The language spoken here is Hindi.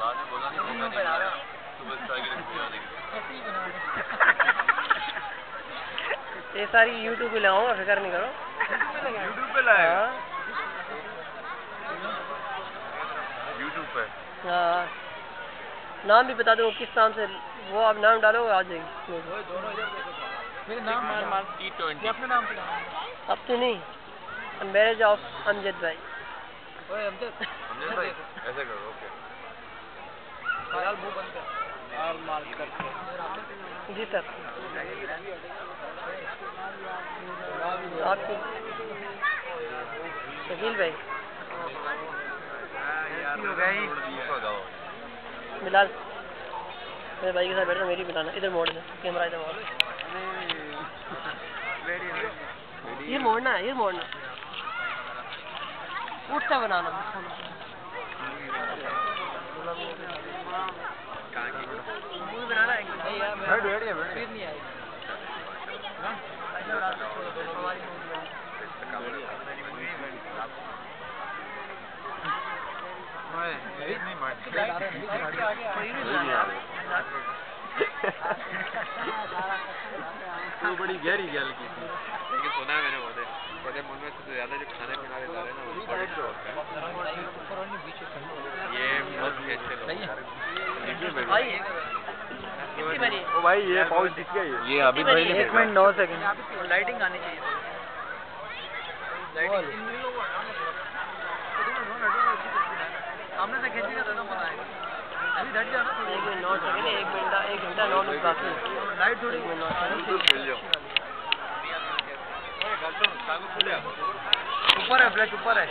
आपने बोला नहीं सुपरस्टार के लिए आने के ये सारी YouTube पे लगाऊंगा, फिक्र नहीं करो। YouTube पे लाएगा? YouTube पे? हाँ, नाम भी बता दो किस नाम से, वो आप नाम डालो आ जाएगी। मेरे नाम मार T20 अपने नाम पे अब तो नहीं, मैरिज ऑफ अमजद भाई। ओए अमजद भाई ऐसे करो। ओके फिलहाल मुंह बंद कर और माल करके। जी सर। आपकी शकील भाई बिलाल मेरे भाई के साथ बैठो, मेरी बिलाना इधर मोड़ दे, कैमरा इधर मोड़। ये मोड़ना है, ये मोड़ना उठता बनाना। मूवी बनाना है नहीं यार, फिर नहीं आएगी। वो बड़ी गहरी गल की थी, लेकिन सुना है मैंने बहुत मन में सबसे ज्यादा जो खाने पीने वाले हैं ना वो बड़े शौक है। ये बहुत ही अच्छे लोग ओ भाई ये पाउच दिख गया ये अभी भाई 1 मिनट 9 सेकंड। लाइटिंग आनी चाहिए। लाइटिंग सामने से खींचेगा तो मजा आएगा। अभी हट जाओ ना, 1 मिनट 9 सेकंड, 1 घंटा 9 मिनट बाकी। लाइट थोड़ी 1 मिनट 9 सेकंड। ऊपर है, फ्लैश ऊपर है।